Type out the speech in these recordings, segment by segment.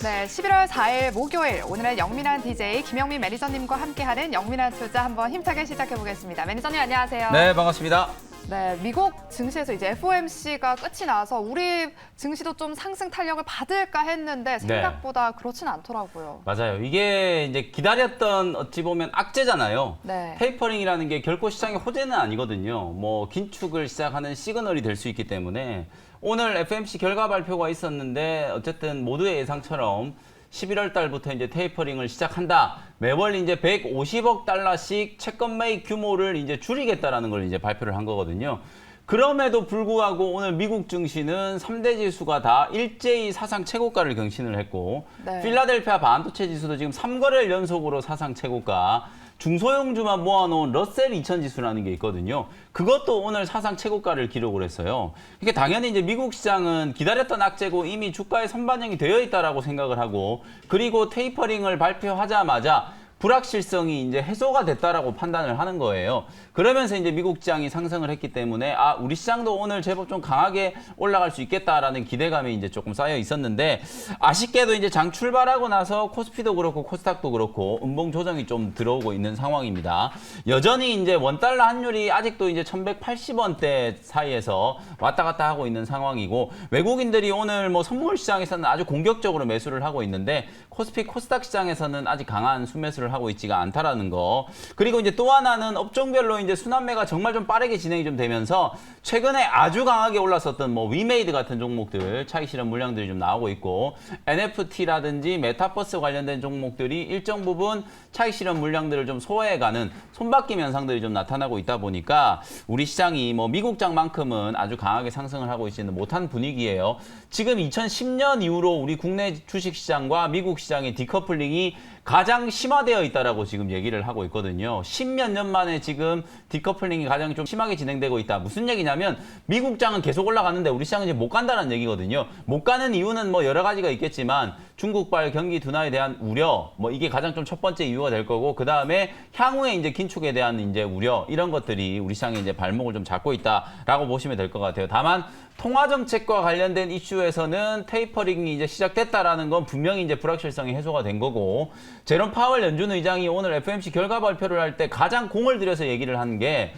네, 11월 4일 목요일 오늘은 영민한 DJ 김영민 매니저님과 함께하는 영민한 투자 한번 힘차게 시작해 보겠습니다. 매니저님 안녕하세요. 네, 반갑습니다. 네, 미국 증시에서 이제 FOMC가 끝이 나서 우리 증시도 좀 상승 탄력을 받을까 했는데 생각보다 그렇진 않더라고요. 맞아요. 이게 이제 기다렸던 어찌 보면 악재잖아요. 네. 테이퍼링이라는 게 결코 시장의 호재는 아니거든요. 뭐 긴축을 시작하는 시그널이 될 수 있기 때문에 오늘 FOMC 결과 발표가 있었는데 어쨌든 모두의 예상처럼 11월 달부터 이제 테이퍼링을 시작한다. 매월 이제 150억 달러씩 채권 매입 규모를 이제 줄이겠다라는 걸 이제 발표를 한 거거든요. 그럼에도 불구하고 오늘 미국 증시는 3대 지수가 다 일제히 사상 최고가를 경신을 했고 네. 필라델피아 반도체 지수도 지금 3거래일 연속으로 사상 최고가, 중소형주만 모아놓은 러셀 2000 지수라는 게 있거든요. 그것도 오늘 사상 최고가를 기록을 했어요. 이게 당연히 이제 미국 시장은 기다렸던 악재고 이미 주가에 선반영이 되어 있다라고 생각을 하고, 그리고 테이퍼링을 발표하자마자 불확실성이 이제 해소가 됐다라고 판단을 하는 거예요. 그러면서 이제 미국 시장이 상승을 했기 때문에 우리 시장도 오늘 제법 좀 강하게 올라갈 수 있겠다라는 기대감이 이제 조금 쌓여 있었는데, 아쉽게도 이제 장 출발하고 나서 코스피도 그렇고 코스닥도 그렇고 음봉 조정이 좀 들어오고 있는 상황입니다. 여전히 이제 원달러 환율이 아직도 이제 1180원대 사이에서 왔다 갔다 하고 있는 상황이고, 외국인들이 오늘 뭐 선물 시장에서는 아주 공격적으로 매수를 하고 있는데 코스피 코스닥 시장에서는 아직 강한 수매수를 하고 있지가 않다라는 거. 그리고 이제 또 하나는 업종별로 이제 순환매가 정말 좀 빠르게 진행이 좀 되면서 최근에 아주 강하게 올랐었던 뭐 위메이드 같은 종목들 차익 실현 물량들이 좀 나오고 있고, NFT라든지 메타버스 관련된 종목들이 일정 부분 차익 실현 물량들을 좀 소화해가는 손바뀜 현상들이 좀 나타나고 있다 보니까 우리 시장이 뭐 미국장만큼은 아주 강하게 상승을 하고 있지는 못한 분위기예요. 지금 2010년 이후로 우리 국내 주식시장과 미국 시장의 디커플링이 가장 심화되어 있다라고 지금 얘기를 하고 있거든요. 10몇 년 만에 지금 디커플링이 가장 좀 심하게 진행되고 있다. 무슨 얘기냐면 미국장은 계속 올라가는데 우리 시장은 이제 못 간다는 얘기거든요. 못 가는 이유는 뭐 여러 가지가 있겠지만 중국발 경기 둔화에 대한 우려, 뭐 이게 가장 좀 첫 번째 이유가 될 거고, 그 다음에 향후에 이제 긴축에 대한 이제 우려, 이런 것들이 우리 시장에 이제 발목을 좀 잡고 있다라고 보시면 될 것 같아요. 다만 통화 정책과 관련된 이슈에서는 테이퍼링이 이제 시작됐다라는 건 분명히 이제 불확실성이 해소가 된 거고, 제롬 파월 연준 의장이 오늘 FOMC 결과 발표를 할 때 가장 공을 들여서 얘기를 한 게,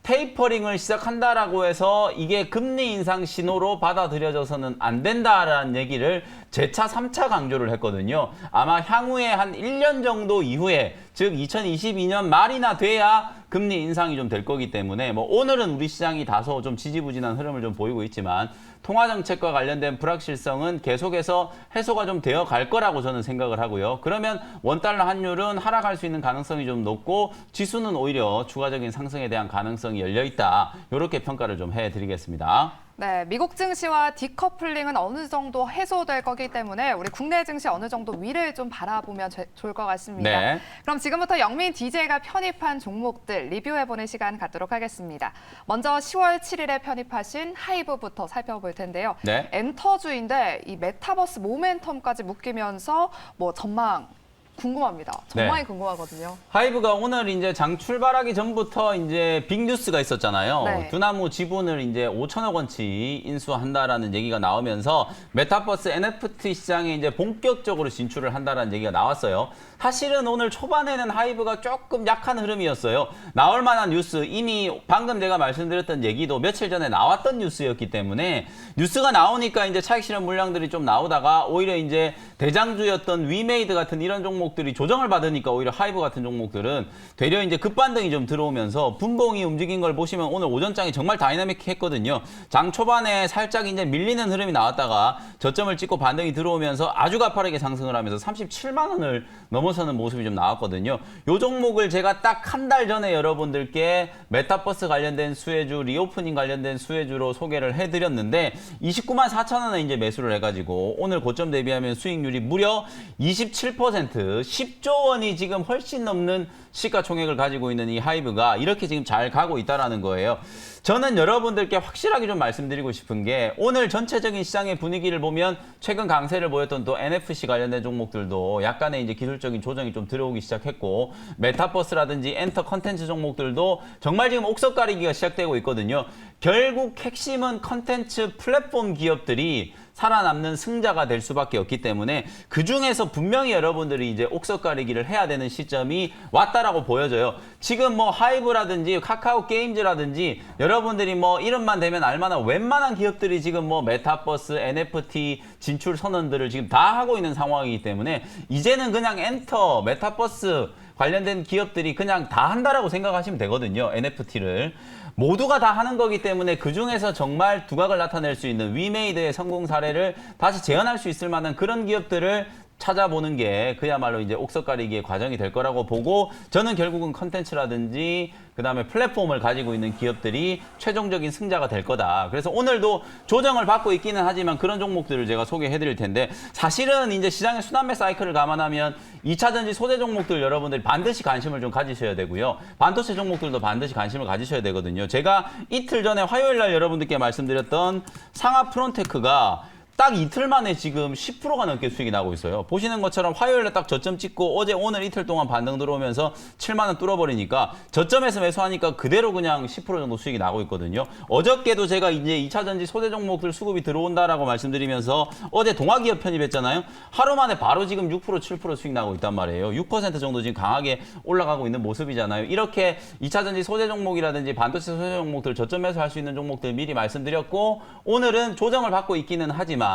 테이퍼링을 시작한다라고 해서 이게 금리 인상 신호로 받아들여져서는 안 된다라는 얘기를 재차 3차 강조를 했거든요. 아마 향후에 한 1년 정도 이후에, 즉 2022년 말이나 돼야 금리 인상이 좀 될 거기 때문에 뭐 오늘은 우리 시장이 다소 좀 지지부진한 흐름을 좀 보이고 있지만 통화 정책과 관련된 불확실성은 계속해서 해소가 좀 되어 갈 거라고 저는 생각을 하고요. 그러면 원달러 환율은 하락할 수 있는 가능성이 좀 높고 지수는 오히려 추가적인 상승에 대한 가능성이 열려 있다. 이렇게 평가를 좀 해드리겠습니다. 네, 미국 증시와 디커플링은 어느 정도 해소될 거기 때문에 우리 국내 증시 어느 정도 위를 좀 바라보면 좋을 것 같습니다. 네. 그럼 지금부터 영민 DJ가 편입한 종목들 리뷰해보는 시간 갖도록 하겠습니다. 먼저 10월 7일에 편입하신 하이브부터 살펴볼 텐데요. 네. 엔터주인데 이 메타버스 모멘텀까지 묶이면서 뭐 전망 궁금합니다. 정말 궁금하거든요. 하이브가 오늘 이제 장 출발하기 전부터 이제 빅뉴스가 있었잖아요. 네. 두나무 지분을 이제 5천억 원치 인수한다라는 얘기가 나오면서 메타버스 NFT 시장에 이제 본격적으로 진출을 한다라는 얘기가 나왔어요. 사실은 오늘 초반에는 하이브가 조금 약한 흐름이었어요. 나올 만한 뉴스, 이미 방금 제가 말씀드렸던 얘기도 며칠 전에 나왔던 뉴스였기 때문에 뉴스가 나오니까 이제 차익 실현 물량들이 좀 나오다가 오히려 이제 대장주였던 위메이드 같은 이런 종목들이 조정을 받으니까 오히려 하이브 같은 종목들은 되려 이제 급반등이 좀 들어오면서 분봉이 움직인 걸 보시면 오늘 오전장이 정말 다이나믹했거든요. 장 초반에 살짝 이제 밀리는 흐름이 나왔다가 저점을 찍고 반등이 들어오면서 아주 가파르게 상승을 하면서 37만 원을 넘어서는 모습이 좀 나왔거든요. 이 종목을 제가 딱 한 달 전에 여러분들께 메타버스 관련된 수혜주, 리오프닝 관련된 수혜주로 소개를 해드렸는데 29만 4천 원에 이제 매수를 해가지고 오늘 고점 대비하면 수익률이 무려 27%, 10조 원이 지금 훨씬 넘는 시가총액을 가지고 있는 이 하이브가 이렇게 지금 잘 가고 있다라는 거예요. 저는 여러분들께 확실하게 좀 말씀드리고 싶은 게 오늘 전체적인 시장의 분위기를 보면 최근 강세를 보였던 또 NFC 관련된 종목들도 약간의 이제 기술적인 조정이 좀 들어오기 시작했고 메타버스라든지 엔터 컨텐츠 종목들도 정말 지금 옥석 가리기가 시작되고 있거든요. 결국 핵심은 컨텐츠 플랫폼 기업들이 살아남는 승자가 될 수밖에 없기 때문에 그중에서 분명히 여러분들이 이제 옥석 가리기를 해야 되는 시점이 왔다라고 보여져요. 지금 뭐 하이브라든지 카카오 게임즈라든지 여러분들이 뭐 이름만 대면 알만한 웬만한 기업들이 지금 뭐 메타버스, NFT 진출 선언들을 지금 다 하고 있는 상황이기 때문에 이제는 그냥 엔터, 메타버스 관련된 기업들이 그냥 다 한다라고 생각하시면 되거든요. NFT를. 모두가 다 하는 거기 때문에 그중에서 정말 두각을 나타낼 수 있는 위메이드의 성공 사례를 다시 재현할 수 있을 만한 그런 기업들을 찾아보는 게 그야말로 이제 옥석 가리기의 과정이 될 거라고 보고 저는 결국은 컨텐츠라든지 그다음에 플랫폼을 가지고 있는 기업들이 최종적인 승자가 될 거다. 그래서 오늘도 조정을 받고 있기는 하지만 그런 종목들을 제가 소개해 드릴 텐데 사실은 이제 시장의 순환매 사이클을 감안하면 2차 전지 소재 종목들 여러분들이 반드시 관심을 좀 가지셔야 되고요. 반도체 종목들도 반드시 관심을 가지셔야 되거든요. 제가 이틀 전에 화요일 날 여러분들께 말씀드렸던 상하 프론테크가 딱 이틀 만에 지금 10%가 넘게 수익이 나고 있어요. 보시는 것처럼 화요일에 딱 저점 찍고 어제 오늘 이틀 동안 반등 들어오면서 7만 원 뚫어버리니까 저점에서 매수하니까 그대로 그냥 10% 정도 수익이 나고 있거든요. 어저께도 제가 이제 2차 전지 소재 종목들 수급이 들어온다라고 말씀드리면서 어제 동아기업 편입했잖아요. 하루 만에 바로 지금 6% 7% 수익 나고 있단 말이에요. 6% 정도 지금 강하게 올라가고 있는 모습이잖아요. 이렇게 2차 전지 소재 종목이라든지 반도체 소재 종목들 저점 매수할 수 있는 종목들 미리 말씀드렸고 오늘은 조정을 받고 있기는 하지만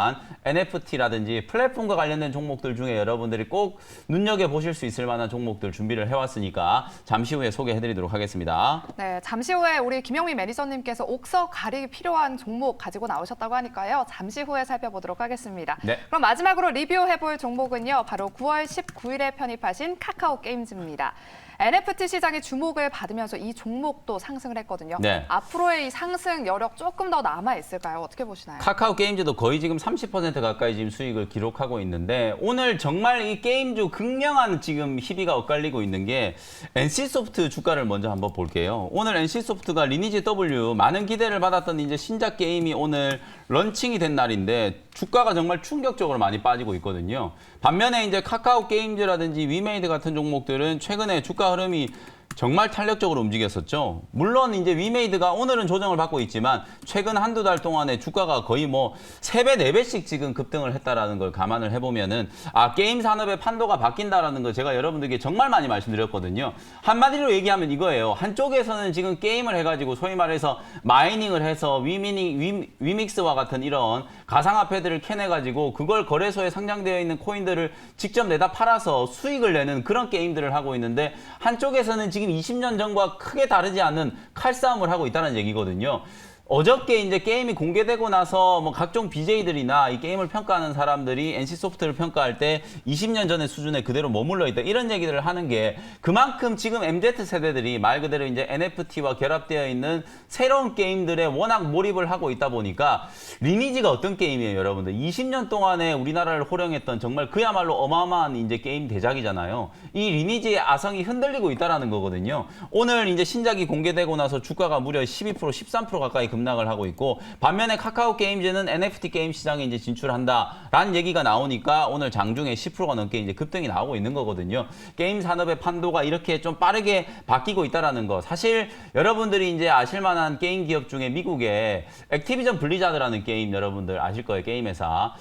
NFT라든지 플랫폼과 관련된 종목들 중에 여러분들이 꼭 눈여겨보실 수 있을 만한 종목들 준비를 해왔으니까 잠시 후에 소개해드리도록 하겠습니다. 네, 잠시 후에 우리 김영민 매니저님께서 옥석 가리기 필요한 종목 가지고 나오셨다고 하니까요. 잠시 후에 살펴보도록 하겠습니다. 네. 그럼 마지막으로 리뷰해볼 종목은요. 바로 9월 19일에 편입하신 카카오 게임즈입니다. NFT 시장의 주목을 받으면서 이 종목도 상승을 했거든요. 네. 앞으로의 이 상승 여력 조금 더 남아 있을까요? 어떻게 보시나요? 카카오 게임즈도 거의 지금 30% 가까이 지금 수익을 기록하고 있는데 오늘 정말 이 게임주 극명한 지금 희비가 엇갈리고 있는 게 NC소프트 주가를 먼저 한번 볼게요. 오늘 NC소프트가 리니지 W 많은 기대를 받았던 이제 신작 게임이 오늘 런칭이 된 날인데 주가가 정말 충격적으로 많이 빠지고 있거든요. 반면에 이제 카카오 게임즈라든지 위메이드 같은 종목들은 최근에 주가 흐름이 정말 탄력적으로 움직였었죠. 물론 이제 위메이드가 오늘은 조정을 받고 있지만 최근 한두 달 동안에 주가가 거의 뭐 3배, 4배씩 지금 급등을 했다라는 걸 감안을 해보면은 게임 산업의 판도가 바뀐다라는 걸 제가 여러분들께 정말 많이 말씀드렸거든요. 한마디로 얘기하면 이거예요. 한쪽에서는 지금 게임을 해가지고 소위 말해서 마이닝을 해서 위믹스와 같은 이런 가상화폐들을 캐내가지고 그걸 거래소에 상장되어 있는 코인들을 직접 내다 팔아서 수익을 내는 그런 게임들을 하고 있는데 한쪽에서는 지금 20년 전과 크게 다르지 않는 칼싸움을 하고 있다는 얘기거든요. 어저께 이제 게임이 공개되고 나서 뭐 각종 BJ들이나 이 게임을 평가하는 사람들이 NC소프트를 평가할 때 20년 전의 수준에 그대로 머물러 있다 이런 얘기들을 하는 게 그만큼 지금 MZ 세대들이 말 그대로 이제 NFT와 결합되어 있는 새로운 게임들에 워낙 몰입을 하고 있다 보니까 리니지가 어떤 게임이에요, 여러분들? 20년 동안에 우리나라를 호령했던 정말 그야말로 어마어마한 이제 게임 대작이잖아요. 이 리니지의 아성이 흔들리고 있다라는 거거든요. 오늘 이제 신작이 공개되고 나서 주가가 무려 12%, 13% 가까이 급락을 하고 있고 반면에 카카오 게임즈는 NFT 게임 시장에 이제 진출한다라는 얘기가 나오니까 오늘 장중에 10%가 넘게 이제 급등이 나오고 있는 거거든요. 게임 산업의 판도가 이렇게 좀 빠르게 바뀌고 있다라는 거. 사실 여러분들이 이제 아실 만한 게임 기업 중에 미국의 액티비전 블리자드라는 게임 여러분들 아실 거예요. 게임 회사.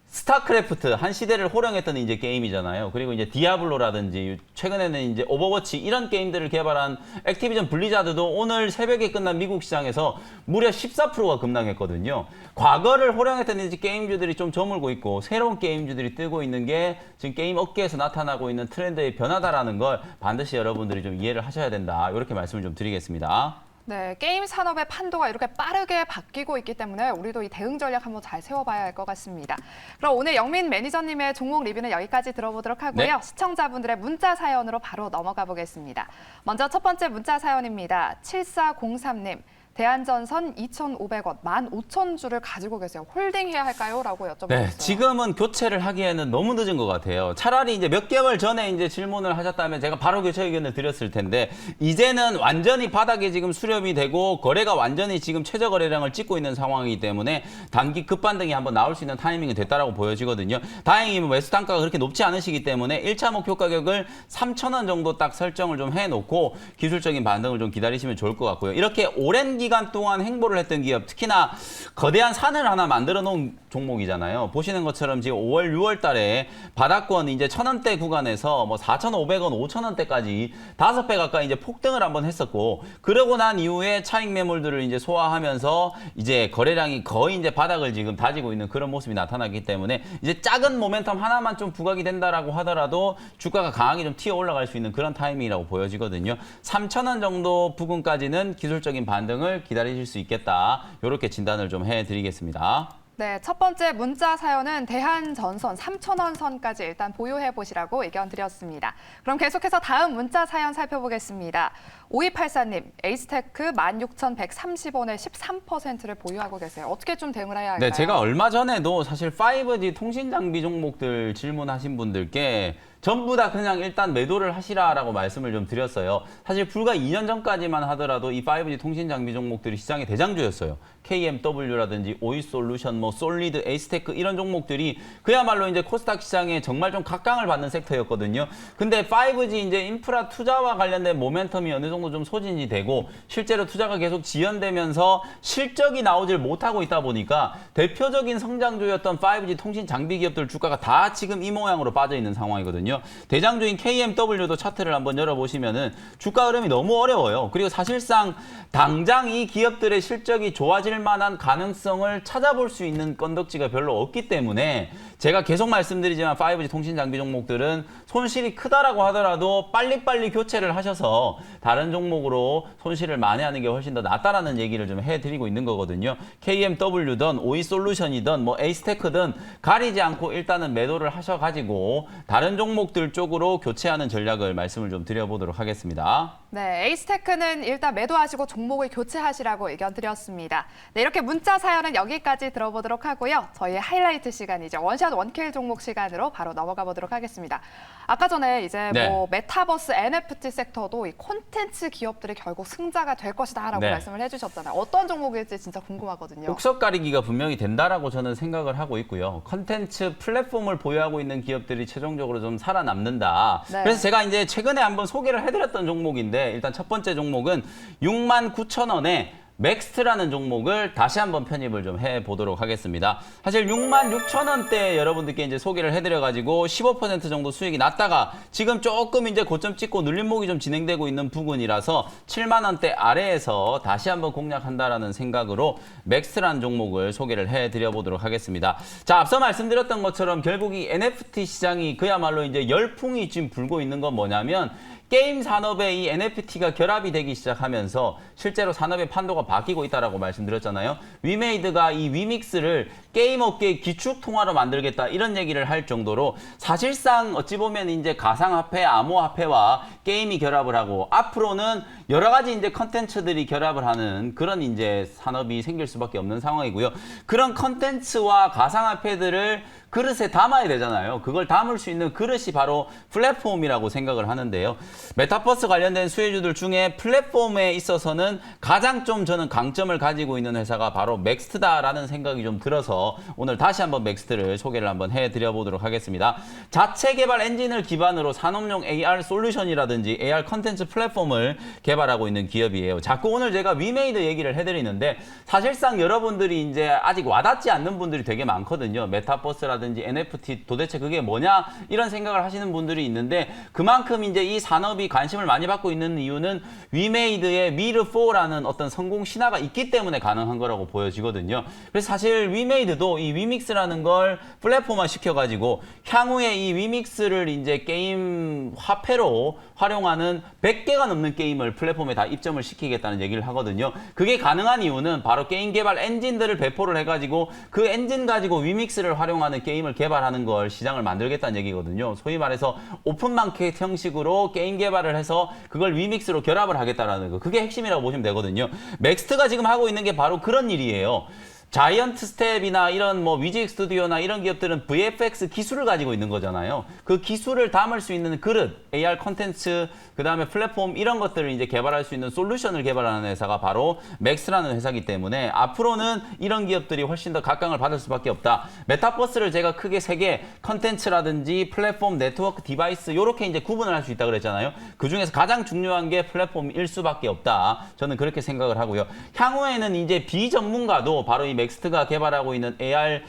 스타크래프트 한 시대를 호령했던 이제 게임이잖아요. 그리고 이제 디아블로라든지 최근에는 이제 오버워치 이런 게임들을 개발한 액티비전 블리자드도 오늘 새벽에 끝난 미국 시장에서 무려 14%가 급락했거든요. 과거를 호령했던 이제 게임주들이 좀 저물고 있고 새로운 게임주들이 뜨고 있는 게 지금 게임 업계에서 나타나고 있는 트렌드의 변화다라는 걸 반드시 여러분들이 좀 이해를 하셔야 된다. 이렇게 말씀을 좀 드리겠습니다. 네, 게임 산업의 판도가 이렇게 빠르게 바뀌고 있기 때문에 우리도 이 대응 전략 한번 잘 세워봐야 할 것 같습니다. 그럼 오늘 영민 매니저님의 종목 리뷰는 여기까지 들어보도록 하고요. 네. 시청자분들의 문자 사연으로 바로 넘어가 보겠습니다. 먼저 첫 번째 문자 사연입니다. 7403님. 대한전선 2,500원, 15,000주를 가지고 계세요. 홀딩해야 할까요? 라고 여쭤보셨어요. 네, 지금은 교체를 하기에는 너무 늦은 것 같아요. 차라리 이제 몇 개월 전에 이제 질문을 하셨다면 제가 바로 교체 의견을 드렸을 텐데, 이제는 완전히 바닥에 지금 수렴이 되고 거래가 완전히 지금 최저 거래량을 찍고 있는 상황이기 때문에 단기 급반등이 한번 나올 수 있는 타이밍이 됐다라고 보여지거든요. 다행히 매수 단가가 그렇게 높지 않으시기 때문에 1차 목표 가격을 3,000원 정도 딱 설정을 좀 해놓고 기술적인 반등을 좀 기다리시면 좋을 것 같고요. 이렇게 오랜 기간 동안 행보를 했던 기업, 특히나 거대한 산을 하나 만들어 놓은 종목이잖아요. 보시는 것처럼 지금 5월, 6월 달에 바닥권 이제 1,000원대 구간에서 뭐 4,500원, 5,000원대까지 5배 가까이 이제 폭등을 한번 했었고, 그러고 난 이후에 차익 매물들을 이제 소화하면서 이제 거래량이 거의 이제 바닥을 지금 다지고 있는 그런 모습이 나타나기 때문에 이제 작은 모멘텀 하나만 좀 부각이 된다라고 하더라도 주가가 강하게 좀 튀어 올라갈 수 있는 그런 타이밍이라고 보여지거든요. 3,000원 정도 부근까지는 기술적인 반등을 기다리실 수 있겠다. 이렇게 진단을 좀 해드리겠습니다. 네, 첫 번째 문자 사연은 대한전선 3,000원 선까지 일단 보유해 보시라고 의견 드렸습니다. 그럼 계속해서 다음 문자 사연 살펴보겠습니다. 5284님, 에이스테크 16,130원에 13%를 보유하고 계세요. 어떻게 좀 대응을 해야 할까요? 네, 제가 얼마 전에도 사실 5G 통신 장비 종목들 질문하신 분들께 전부 다 그냥 일단 매도를 하시라라고 말씀을 좀 드렸어요. 사실 불과 2년 전까지만 하더라도 이 5G 통신 장비 종목들이 시장의 대장주였어요. KMW라든지 오이솔루션, 뭐 솔리드, 에이스테크 이런 종목들이 그야말로 이제 코스닥 시장에 정말 좀 각광을 받는 섹터였거든요. 근데 5G 이제 인프라 투자와 관련된 모멘텀이 어느 정도 좀 소진이 되고 실제로 투자가 계속 지연되면서 실적이 나오질 못하고 있다 보니까 대표적인 성장주였던 5G 통신 장비 기업들 주가가 다 지금 이 모양으로 빠져 있는 상황이거든요. 대장주인 KMW도 차트를 한번 열어보시면은 주가 흐름이 너무 어려워요. 그리고 사실상 당장 이 기업들의 실적이 좋아질 만한 가능성을 찾아볼 수 있는 건덕지가 별로 없기 때문에 제가 계속 말씀드리지만 5G 통신 장비 종목들은 손실이 크다라고 하더라도 빨리빨리 교체를 하셔서 다른 종목으로 손실을 만회하는 게 훨씬 더 낫다라는 얘기를 좀 해드리고 있는 거거든요. KMW든 오이솔루션이든 뭐 에이스테크든 가리지 않고 일단은 매도를 하셔가지고 다른 종목들 쪽으로 교체하는 전략을 말씀을 좀 드려보도록 하겠습니다. 네, 에이스테크는 일단 매도하시고 종목을 교체하시라고 의견 드렸습니다. 네, 이렇게 문자 사연은 여기까지 들어보도록 하고요. 저희의 하이라이트 시간이죠. 원샷 원킬 종목 시간으로 바로 넘어가 보도록 하겠습니다. 아까 전에 이제 네. 뭐 메타버스 NFT 섹터도 이 콘텐츠 기업들이 결국 승자가 될 것이다라고 네. 말씀을 해주셨잖아요. 어떤 종목일지 진짜 궁금하거든요. 옥석 가리기가 분명히 된다라고 저는 생각을 하고 있고요. 컨텐츠 플랫폼을 보유하고 있는 기업들이 최종적으로 좀 살아남는다. 네. 그래서 제가 이제 최근에 한번 소개를 해드렸던 종목인데 일단 첫 번째 종목은 69,000원에 맥스트라는 종목을 다시 한번 편입을 좀 해보도록 하겠습니다. 사실 66,000원대 여러분들께 이제 소개를 해드려가지고 15% 정도 수익이 났다가 지금 조금 이제 고점 찍고 눌림목이 좀 진행되고 있는 부분이라서 7만원대 아래에서 다시 한번 공략한다라는 생각으로 맥스트라는 종목을 소개를 해드려보도록 하겠습니다. 자, 앞서 말씀드렸던 것처럼 결국 이 NFT 시장이 그야말로 이제 열풍이 지금 불고 있는 건 뭐냐면 게임 산업에 이 NFT가 결합이 되기 시작하면서 실제로 산업의 판도가 바뀌고 있다라고 말씀드렸잖아요. 위메이드가 이 위믹스를 게임 업계의 기축 통화로 만들겠다 이런 얘기를 할 정도로 사실상 어찌 보면 이제 가상화폐, 암호화폐와 게임이 결합을 하고 앞으로는 여러 가지 이제 컨텐츠들이 결합을 하는 그런 이제 산업이 생길 수밖에 없는 상황이고요. 그런 컨텐츠와 가상화폐들을 그릇에 담아야 되잖아요. 그걸 담을 수 있는 그릇이 바로 플랫폼이라고 생각을 하는데요. 메타버스 관련된 수혜주들 중에 플랫폼에 있어서는 가장 좀 저는 강점을 가지고 있는 회사가 바로 맥스트다라는 생각이 좀 들어서 오늘 다시 한번 맥스트를 소개를 한번 해드려보도록 하겠습니다. 자체 개발 엔진을 기반으로 산업용 AR 솔루션이라든지 AR 컨텐츠 플랫폼을 개발하고 있는 기업이에요. 자꾸 오늘 제가 위메이드 얘기를 해드리는데 사실상 여러분들이 이제 아직 와닿지 않는 분들이 되게 많거든요. 메타버스라든지 NFT 도대체 그게 뭐냐 이런 생각을 하시는 분들이 있는데 그만큼 이제 이 산업이 관심을 많이 받고 있는 이유는 위메이드의 미르4라는 어떤 성공 신화가 있기 때문에 가능한 거라고 보여지거든요. 그래서 사실 위메이드도 이 위믹스라는 걸 플랫폼화 시켜가지고 향후에 이 위믹스를 이제 게임 화폐로 활용하는 100개가 넘는 게임을 플랫폼에 다 입점을 시키겠다는 얘기를 하거든요. 그게 가능한 이유는 바로 게임 개발 엔진들을 배포를 해가지고 그 엔진 가지고 위믹스를 활용하는 게임을 개발하는 걸 시장을 만들겠다는 얘기거든요. 소위 말해서 오픈 마켓 형식으로 게임 개발을 해서 그걸 위믹스로 결합을 하겠다라는 거. 그게 핵심이라고 보시면 되거든요. 맥스트가 지금 하고 있는 게 바로 그런 일이에요. 자이언트 스텝이나 이런 뭐 뮤직 스튜디오나 이런 기업들은 VFX 기술을 가지고 있는 거잖아요. 그 기술을 담을 수 있는 그릇, AR 콘텐츠, 그다음에 플랫폼 이런 것들을 이제 개발할 수 있는 솔루션을 개발하는 회사가 바로 맥스라는 회사이기 때문에 앞으로는 이런 기업들이 훨씬 더 각광을 받을 수밖에 없다. 메타버스를 제가 크게 세 개, 컨텐츠라든지 플랫폼, 네트워크, 디바이스 이렇게 이제 구분을 할 수 있다 그랬잖아요. 그 중에서 가장 중요한 게 플랫폼일 수밖에 없다. 저는 그렇게 생각을 하고요. 향후에는 이제 비전문가도 바로 이 맥스트가 개발하고 있는 AR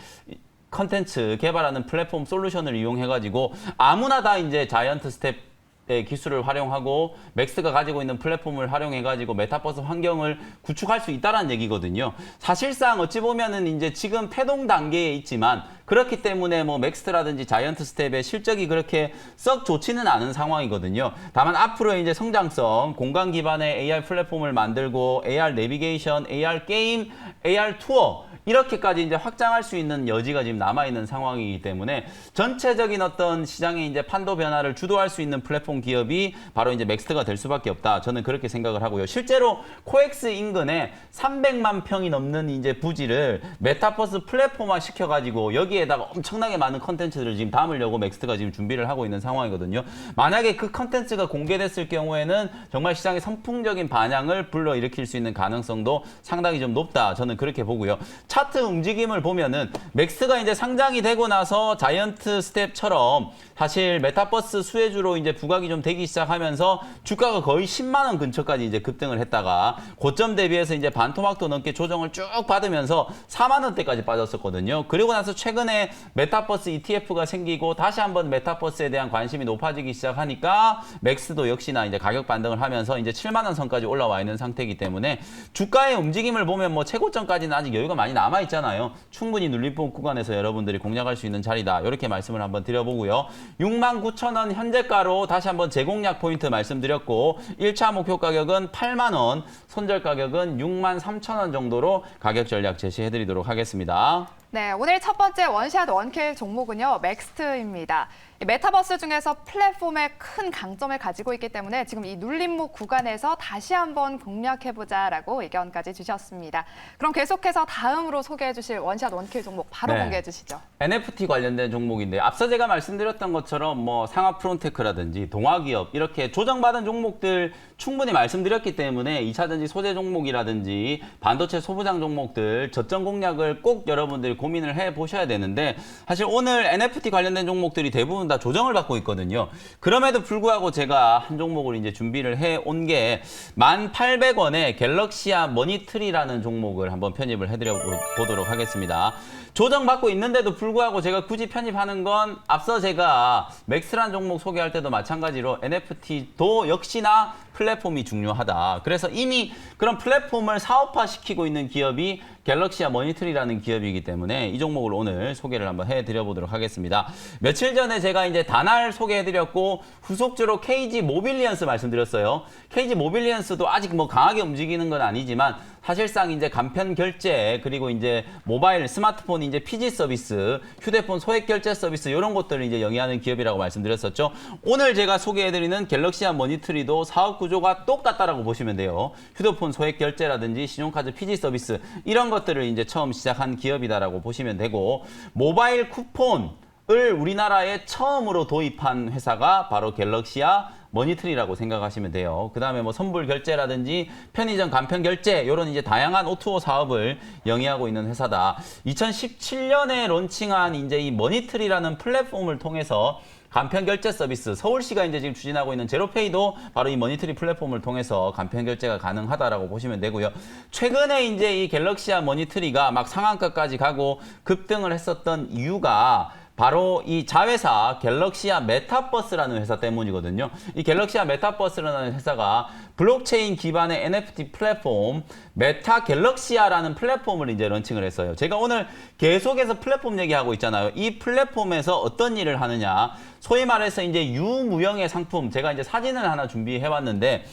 컨텐츠 개발하는 플랫폼 솔루션을 이용해가지고 아무나 다 이제 자이언트 스텝의 기술을 활용하고 맥스가 가지고 있는 플랫폼을 활용해가지고 메타버스 환경을 구축할 수 있다는 얘기거든요. 사실상 어찌 보면은 이제 지금 태동 단계에 있지만 그렇기 때문에 뭐 맥스트라든지 자이언트 스텝의 실적이 그렇게 썩 좋지는 않은 상황이거든요. 다만 앞으로 이제 성장성, 공간 기반의 AR 플랫폼을 만들고 AR 내비게이션, AR 게임, AR 투어 이렇게까지 이제 확장할 수 있는 여지가 지금 남아있는 상황이기 때문에 전체적인 어떤 시장의 이제 판도 변화를 주도할 수 있는 플랫폼 기업이 바로 이제 맥스트가 될 수밖에 없다. 저는 그렇게 생각을 하고요. 실제로 코엑스 인근에 300만 평이 넘는 이제 부지를 메타버스 플랫폼화 시켜가지고 여기에다가 엄청나게 많은 컨텐츠들을 지금 담으려고 맥스트가 지금 준비를 하고 있는 상황이거든요. 만약에 그 컨텐츠가 공개됐을 경우에는 정말 시장의 선풍적인 반향을 불러일으킬 수 있는 가능성도 상당히 좀 높다. 저는 그렇게 보고요. 차트 움직임을 보면은 맥스가 이제 상장이 되고 나서 자이언트 스텝처럼 사실 메타버스 수혜주로 이제 부각이 좀 되기 시작하면서 주가가 거의 10만 원 근처까지 이제 급등을 했다가 고점 대비해서 이제 반토막도 넘게 조정을 쭉 받으면서 4만 원대까지 빠졌었거든요. 그리고 나서 최근에 메타버스 ETF가 생기고 다시 한번 메타버스에 대한 관심이 높아지기 시작하니까 맥스도 역시나 이제 가격 반등을 하면서 이제 7만 원 선까지 올라와 있는 상태이기 때문에 주가의 움직임을 보면 뭐 최고점까지는 아직 여유가 많이 남아 있잖아요. 충분히 눌림목 구간에서 여러분들이 공략할 수 있는 자리다. 이렇게 말씀을 한번 드려보고요. 69,000원 현재가로 다시 한번 재공략 포인트 말씀드렸고 1차 목표 가격은 8만 원, 손절 가격은 63,000원 정도로 가격 전략 제시해드리도록 하겠습니다. 네, 오늘 첫 번째 원샷 원킬 종목은요, 맥스트입니다. 이 메타버스 중에서 플랫폼의 큰 강점을 가지고 있기 때문에 지금 이 눌림목 구간에서 다시 한번 공략해보자라고 의견까지 주셨습니다. 그럼 계속해서 다음으로 소개해 주실 원샷 원킬 종목 바로 공개해 주시죠. NFT 관련된 종목인데 앞서 제가 말씀드렸던 것처럼 뭐 상하 프론테크라든지 동아기업 이렇게 조정받은 종목들 충분히 말씀드렸기 때문에 2차전지 소재 종목이라든지 반도체 소부장 종목들 저점 공략을 꼭 여러분들이 고민을 해보셔야 되는데 사실 오늘 NFT 관련된 종목들이 대부분 다 조정을 받고 있거든요. 그럼에도 불구하고 제가 한 종목을 이제 준비를 해온 게 1,800원에 갤럭시아 머니트리라는 종목을 한번 편입을 해드려 보도록 하겠습니다. 조정받고 있는데도 불구하고 제가 굳이 편입하는 건 앞서 제가 맥스란 종목 소개할 때도 마찬가지로 NFT도 역시나 플랫폼이 중요하다. 그래서 이미 그런 플랫폼을 사업화시키고 있는 기업이 갤럭시아 머니터리라는 기업이기 때문에 이 종목을 오늘 소개를 한번 해드려 보도록 하겠습니다. 며칠 전에 제가 이제 다날 소개해드렸고 후속주로 KG 모빌리언스 말씀드렸어요. KG 모빌리언스도 아직 뭐 강하게 움직이는 건 아니지만 사실상 이제 간편 결제 그리고 이제 모바일 스마트폰 이제 PG 서비스, 휴대폰 소액 결제 서비스 이런 것들을 이제 영위하는 기업이라고 말씀드렸었죠. 오늘 제가 소개해드리는 갤럭시아 머니터리도 사업 구조가 똑같다라고 보시면 돼요. 휴대폰 소액 결제라든지 신용카드 PG 서비스 이런 것들을 이제 처음 시작한 기업이다라고 보시면 되고 모바일 쿠폰을 우리나라에 처음으로 도입한 회사가 바로 갤럭시아 머니트리라고 생각하시면 돼요. 그 다음에 뭐 선불 결제라든지 편의점 간편 결제 이런 이제 다양한 O2O 사업을 영위하고 있는 회사다. 2017년에 론칭한 이제 이 머니트리라는 플랫폼을 통해서 간편 결제 서비스, 서울시가 이제 지금 추진하고 있는 제로페이도 바로 이 머니터리 플랫폼을 통해서 간편 결제가 가능하다라고 보시면 되고요. 최근에 이제 이 갤럭시아 머니터리가 막 상한가까지 가고 급등을 했었던 이유가 바로 이 자회사 갤럭시아 메타버스라는 회사 때문이거든요. 이 갤럭시아 메타버스라는 회사가 블록체인 기반의 NFT 플랫폼 메타 갤럭시아라는 플랫폼을 이제 런칭을 했어요. 제가 오늘 계속해서 플랫폼 얘기하고 있잖아요. 이 플랫폼에서 어떤 일을 하느냐. 소위 말해서 이제 유무형의 상품, 제가 이제 사진을 하나 준비해 왔는데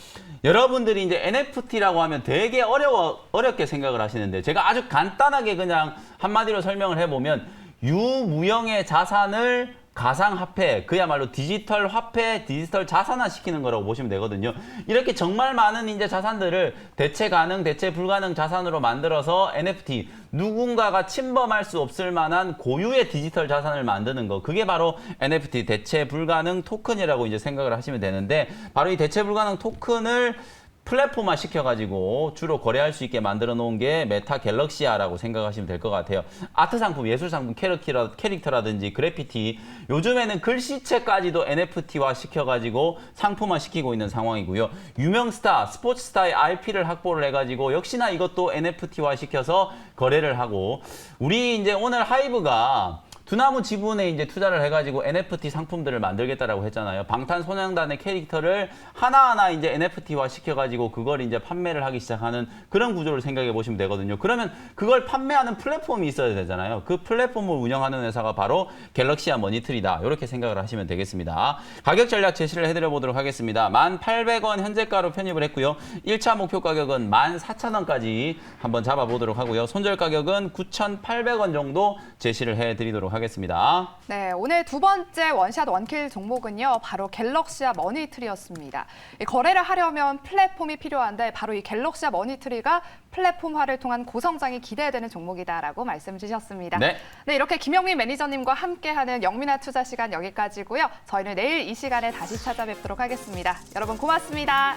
여러분들이 이제 NFT라고 하면 되게 어렵게 생각을 하시는데 제가 아주 간단하게 그냥 한마디로 설명을 해보면 유무형의 자산을 가상화폐, 그야말로 디지털 화폐, 디지털 자산화 시키는 거라고 보시면 되거든요. 이렇게 정말 많은 이제 자산들을 대체 가능, 대체 불가능 자산으로 만들어서 NFT, 누군가가 침범할 수 없을 만한 고유의 디지털 자산을 만드는 거. 그게 바로 NFT, 대체 불가능 토큰이라고 이제 생각을 하시면 되는데, 바로 이 대체 불가능 토큰을 플랫폼화 시켜가지고 주로 거래할 수 있게 만들어 놓은 게 메타 갤럭시아라고 생각하시면 될 것 같아요. 아트 상품, 예술 상품, 캐릭터라든지 그래피티, 요즘에는 글씨체까지도 NFT화 시켜가지고 상품화 시키고 있는 상황이고요. 유명 스타, 스포츠 스타의 IP를 확보를 해가지고 역시나 이것도 NFT화 시켜서 거래를 하고, 우리 이제 오늘 하이브가 두나무 지분에 이제 투자를 해가지고 NFT 상품들을 만들겠다라고 했잖아요. 방탄소년단의 캐릭터를 하나하나 이제 NFT화 시켜가지고 그걸 이제 판매를 하기 시작하는 그런 구조를 생각해 보시면 되거든요. 그러면 그걸 판매하는 플랫폼이 있어야 되잖아요. 그 플랫폼을 운영하는 회사가 바로 갤럭시아 머니트리다. 이렇게 생각을 하시면 되겠습니다. 가격 전략 제시를 해드려 보도록 하겠습니다. 1,800원 현재가로 편입을 했고요. 1차 목표 가격은 14,000원까지 한번 잡아보도록 하고요. 손절 가격은 9,800원 정도 제시를 해드리도록 하겠습니다. 네, 오늘 두 번째 원샷 원킬 종목은요, 바로 갤럭시아 머니트리였습니다. 이 거래를 하려면 플랫폼이 필요한데 바로 이 갤럭시아 머니트리가 플랫폼화를 통한 고성장이 기대되는 종목이다라고 말씀 주셨습니다. 네. 네, 이렇게 김영민 매니저님과 함께하는 영민한 투자 시간 여기까지고요. 저희는 내일 이 시간에 다시 찾아뵙도록 하겠습니다. 여러분 고맙습니다.